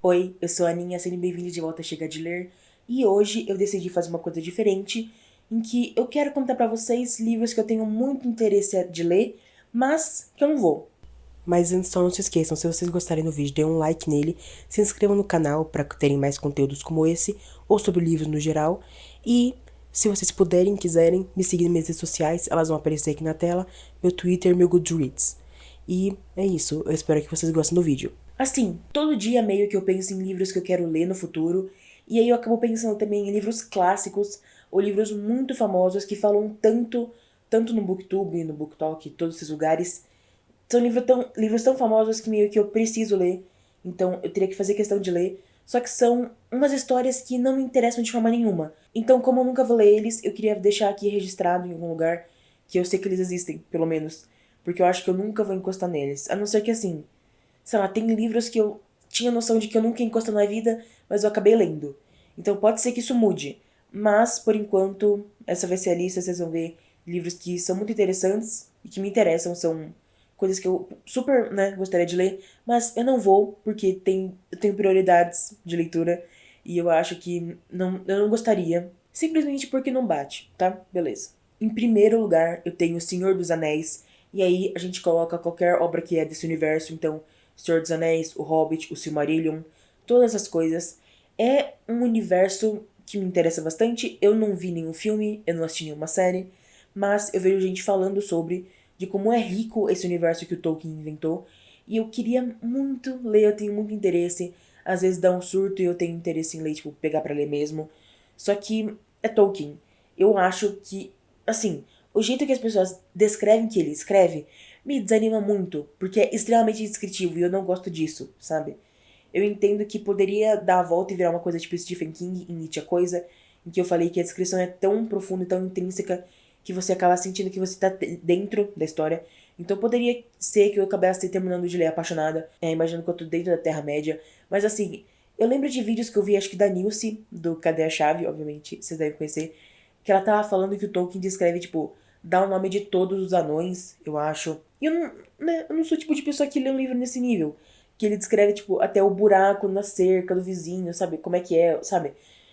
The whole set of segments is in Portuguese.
Oi, eu sou a Aninha, sejam bem-vindos de volta a Chega de Ler. E hoje eu decidi fazer uma coisa diferente, em que eu quero contar pra vocês livros que eu tenho muito interesse de ler, mas que eu não vou. Mas antes só não se esqueçam, se vocês gostarem do vídeo, dêem um like nele, se inscrevam no canal para terem mais conteúdos como esse, ou sobre livros no geral. E se vocês puderem e quiserem, me seguir nas minhas redes sociais, elas vão aparecer aqui na tela, meu Twitter, meu Goodreads. E é isso, eu espero que vocês gostem do vídeo. Assim, todo dia meio que eu penso em livros que eu quero ler no futuro, e aí eu acabo pensando também em livros clássicos, ou livros muito famosos que falam tanto no Booktube, no BookTok, todos esses lugares. São livros tão famosos que meio que eu preciso ler, então eu teria que fazer questão de ler, só que são umas histórias que não me interessam de forma nenhuma. Então, como eu nunca vou ler eles, eu queria deixar aqui registrado em algum lugar que eu sei que eles existem, pelo menos, porque eu acho que eu nunca vou encostar neles, a não ser que assim, sei lá, tem livros que eu tinha noção de que eu nunca ia encostar na vida, mas eu acabei lendo. Então pode ser que isso mude. Mas, por enquanto, essa vai ser a lista, vocês vão ver livros que são muito interessantes e que me interessam, são coisas que eu super, gostaria de ler, mas eu não vou, porque eu tenho prioridades de leitura e eu acho que eu não gostaria, simplesmente porque não bate, tá? Beleza. Em primeiro lugar, eu tenho O Senhor dos Anéis, e aí a gente coloca qualquer obra que é desse universo, então Senhor dos Anéis, O Hobbit, O Silmarillion, todas essas coisas. É um universo que me interessa bastante. Eu não vi nenhum filme, eu não assisti nenhuma série, mas eu vejo gente falando sobre de como é rico esse universo que o Tolkien inventou. E eu queria muito ler, eu tenho muito interesse. Às vezes dá um surto e eu tenho interesse em ler, tipo, pegar pra ler mesmo. Só que é Tolkien. Eu acho que, assim, o jeito que as pessoas descrevem que ele escreve me desanima muito, porque é extremamente descritivo e eu não gosto disso, sabe? Eu entendo que poderia dar a volta e virar uma coisa tipo Stephen King em Nietzsche a Coisa, em que eu falei que a descrição é tão profunda e tão intrínseca que você acaba sentindo que você tá dentro da história. Então poderia ser que eu acabasse terminando de ler apaixonada, imaginando que eu tô dentro da Terra-média. Mas assim, eu lembro de vídeos que eu vi, acho que da Nilce, do Cadê a Chave, obviamente, vocês devem conhecer, que ela tava falando que o Tolkien descreve, tipo, dá o nome de todos os anões, eu acho. E eu não sou o tipo de pessoa que lê um livro nesse nível. Que ele descreve, tipo, até o buraco na cerca do vizinho, sabe? Como é que é, sabe?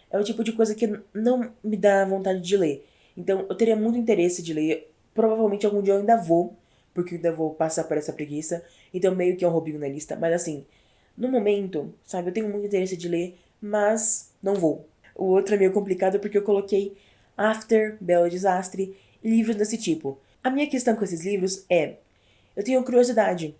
É o tipo de coisa que não me dá vontade de ler. Então, eu teria muito interesse de ler. Provavelmente algum dia eu ainda vou, porque eu ainda vou passar por essa preguiça. Então, meio que é um roubinho na lista. Mas assim, no momento, sabe? Eu tenho muito interesse de ler, mas não vou. O outro é meio complicado porque eu coloquei After, Belo Desastre e livros desse tipo. A minha questão com esses livros é: eu tenho curiosidade.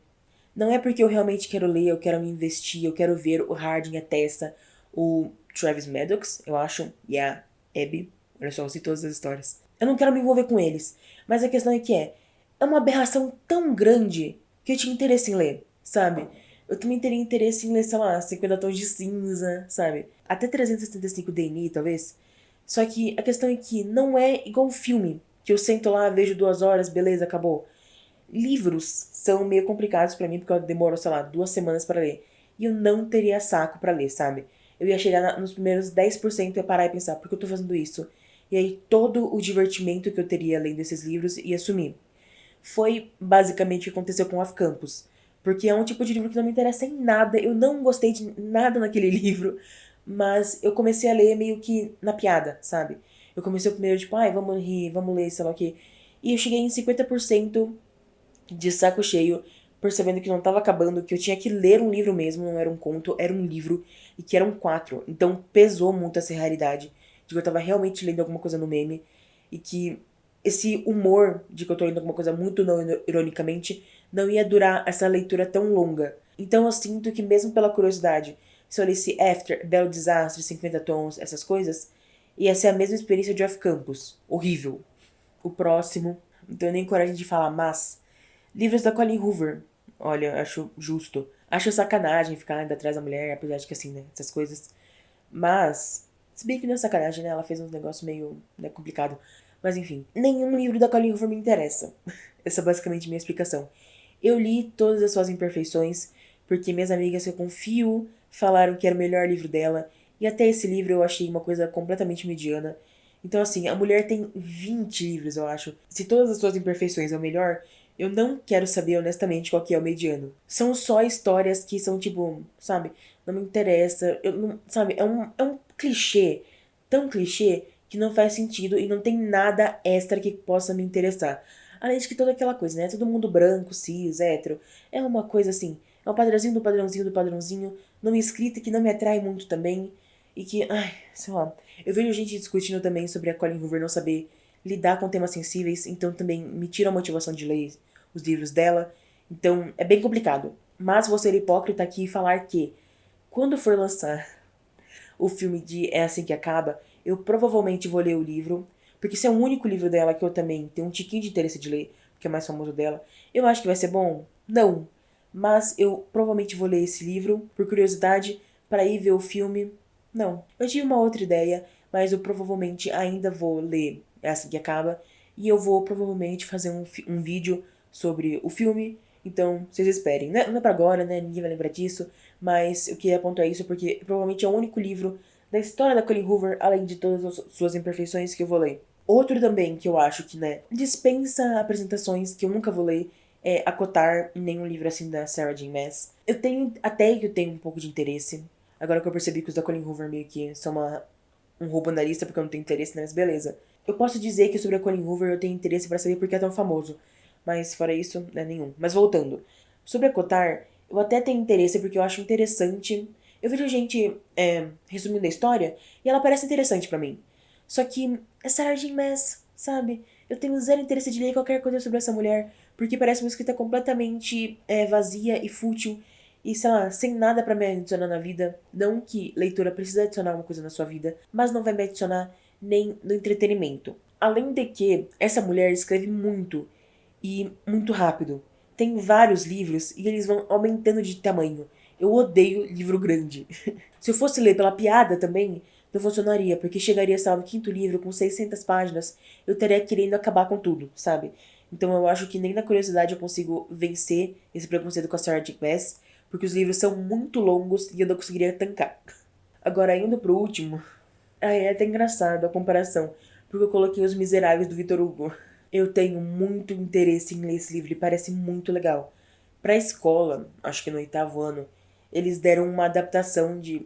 Não é porque eu realmente quero ler, eu quero me investir, eu quero ver o Harding, a Tessa, o Travis Maddox, eu acho, e a Abby. Olha só, eu sei todas as histórias. Eu não quero me envolver com eles. Mas a questão é que é uma aberração tão grande que eu tinha interesse em ler, sabe? Eu também teria interesse em ler, sei lá, 50 tons de cinza, sabe? Até 375 DNI, talvez. Só que a questão é que não é igual um filme, que eu sento lá, vejo 2 horas, beleza, acabou. Livros são meio complicados pra mim, porque eu demoro, sei lá, 2 semanas pra ler. E eu não teria saco pra ler, sabe? Eu ia chegar nos primeiros 10% e ia parar e pensar, por que eu tô fazendo isso? E aí todo o divertimento que eu teria lendo esses livros ia sumir. Foi basicamente o que aconteceu com Off Campus. Porque é um tipo de livro que não me interessa em nada. Eu não gostei de nada naquele livro. Mas eu comecei a ler meio que na piada, sabe? Eu comecei o primeiro, tipo, ai, vamos rir, vamos ler, sei lá o quê. E eu cheguei em 50% de saco cheio, percebendo que não estava acabando, que eu tinha que ler um livro mesmo, não era um conto, era um livro, e que eram 4. Então pesou muito essa realidade de que eu tava realmente lendo alguma coisa no meme, e que esse humor de que eu tô lendo alguma coisa muito não ironicamente não ia durar essa leitura tão longa. Então eu sinto que mesmo pela curiosidade, se eu lesse After, Belo Desastre, 50 Tons, essas coisas, ia ser a mesma experiência de Off Campus. Horrível. O próximo, não tenho nem coragem de falar, mas livros da Colleen Hoover. Olha, acho justo. Acho sacanagem ficar ainda atrás da mulher, apesar de que assim, né, essas coisas. Mas, se bem que não é sacanagem, né, ela fez uns negócios meio, né, complicado. Mas enfim, nenhum livro da Colleen Hoover me interessa. Essa é basicamente minha explicação. Eu li todas as suas imperfeições, porque minhas amigas que eu confio falaram que era o melhor livro dela, e até esse livro eu achei uma coisa completamente mediana. Então, assim, a mulher tem 20 livros, eu acho. Se todas as suas imperfeições é o melhor, eu não quero saber honestamente qual que é o mediano. São só histórias que são tipo, sabe? não me interessa, eu não, sabe, é um clichê, tão clichê, que não faz sentido e não tem nada extra que possa me interessar. Além de que toda aquela coisa, né? Todo mundo branco, cis, hétero. É uma coisa assim. É um padrãozinho do padrãozinho do padrãozinho. Numa escrita que não me atrai muito também. E que, ai, sei lá. Eu vejo gente discutindo também sobre a Colleen Hoover não saber lidar com temas sensíveis. Então também me tira a motivação de ler os livros dela. Então é bem complicado. Mas vou ser hipócrita aqui e falar que quando for lançar o filme de É Assim Que Acaba, eu provavelmente vou ler o livro, porque esse é o único livro dela que eu também tenho um tiquinho de interesse de ler, porque é o mais famoso dela. Eu acho que vai ser bom? Não. Mas eu provavelmente vou ler esse livro, por curiosidade, para ir ver o filme. Não. Eu tive uma outra ideia, mas eu provavelmente ainda vou ler É Assim Que Acaba, e eu vou provavelmente fazer um vídeo sobre o filme. Então, vocês esperem. Não é pra agora, né? Ninguém vai lembrar disso. Mas eu queria apontar isso porque provavelmente é o único livro da história da Colleen Hoover, além de todas as suas imperfeições, que eu vou ler. Outro também que eu acho que, né, dispensa apresentações, que eu nunca vou ler, é Acotar, em nenhum livro assim da Sarah J. Maas. Eu tenho, até que eu tenho um pouco de interesse. Agora que eu percebi que os da Colleen Hoover meio que são um roubo na lista porque eu não tenho interesse, né, mas beleza. Eu posso dizer que sobre a Colleen Hoover eu tenho interesse pra saber porque é tão famoso. Mas fora isso, né, nenhum. Mas voltando. Sobre a Cotar, eu até tenho interesse porque eu acho interessante. Eu vejo gente resumindo a história e ela parece interessante pra mim. Só que é Sarah J. Maas, sabe? Eu tenho zero interesse de ler qualquer coisa sobre essa mulher porque parece uma escrita completamente vazia e fútil e, sei lá, sem nada pra me adicionar na vida. Não que leitura precisa adicionar uma coisa na sua vida, mas não vai me adicionar nem no entretenimento. Além de que essa mulher escreve muito e muito rápido. Tem vários livros e eles vão aumentando de tamanho. Eu odeio livro grande. Se eu fosse ler pela piada também, não funcionaria, porque chegaria, sei lá, no quinto livro com 600 páginas, eu estaria querendo acabar com tudo, sabe? Então eu acho que nem na curiosidade eu consigo vencer esse preconceito com a Sarah J. Maas, porque os livros são muito longos e eu não conseguiria tancar. Agora, indo pro último, é até engraçado a comparação, porque eu coloquei Os Miseráveis do Victor Hugo. Eu tenho muito interesse em ler esse livro, ele parece muito legal. Pra escola, acho que no oitavo ano, eles deram uma adaptação de...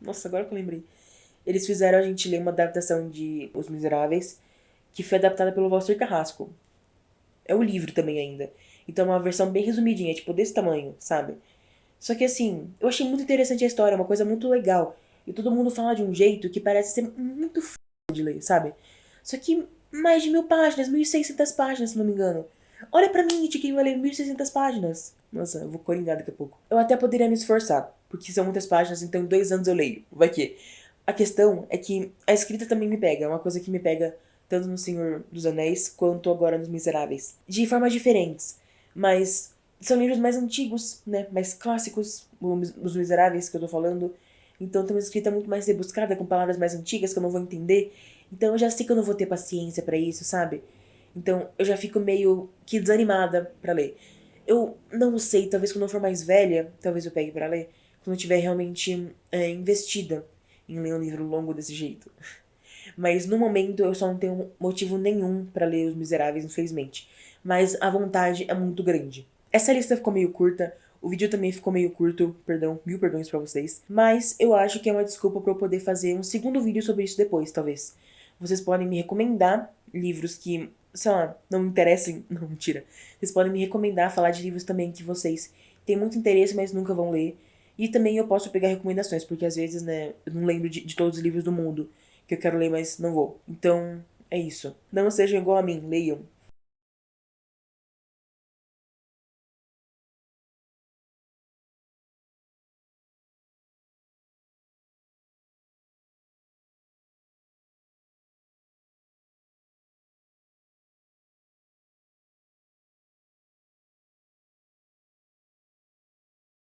Nossa, agora que eu lembrei. Eles fizeram a gente ler uma adaptação de Os Miseráveis, que foi adaptada pelo Walter Carrasco. É o livro também ainda. Então é uma versão bem resumidinha, tipo desse tamanho, sabe? Só que assim, eu achei muito interessante a história, uma coisa muito legal. E todo mundo fala de um jeito que parece ser muito f... de ler, sabe? Só que mais de 1000 páginas, 1600 páginas, se não me engano. Olha pra mim, de quem vai ler 1600 páginas. Nossa, eu vou coringar daqui a pouco. Eu até poderia me esforçar, porque são muitas páginas, então em 2 anos eu leio. Vai que. A questão é que a escrita também me pega. É uma coisa que me pega tanto no Senhor dos Anéis quanto agora nos Miseráveis. De formas diferentes. Mas são livros mais antigos, né? Mais clássicos, os Miseráveis que eu tô falando. Então tem uma escrita muito mais rebuscada, com palavras mais antigas que eu não vou entender. Então eu já sei que eu não vou ter paciência pra isso, sabe? Então eu já fico meio que desanimada pra ler. Eu não sei, talvez quando eu for mais velha, talvez eu pegue pra ler, quando eu tiver realmente investida em ler um livro longo desse jeito. Mas no momento eu só não tenho motivo nenhum pra ler Os Miseráveis, infelizmente. Mas a vontade é muito grande. Essa lista ficou meio curta, o vídeo também ficou meio curto, perdão, 1000 perdões pra vocês. Mas eu acho que é uma desculpa pra eu poder fazer um segundo vídeo sobre isso depois, talvez. Vocês podem me recomendar livros que, sei lá, não me interessem. Não, mentira. Vocês podem me recomendar falar de livros também que vocês têm muito interesse, mas nunca vão ler. E também eu posso pegar recomendações, porque às vezes, né, eu não lembro de todos os livros do mundo que eu quero ler, mas não vou. Então, é isso. Não sejam igual a mim, leiam.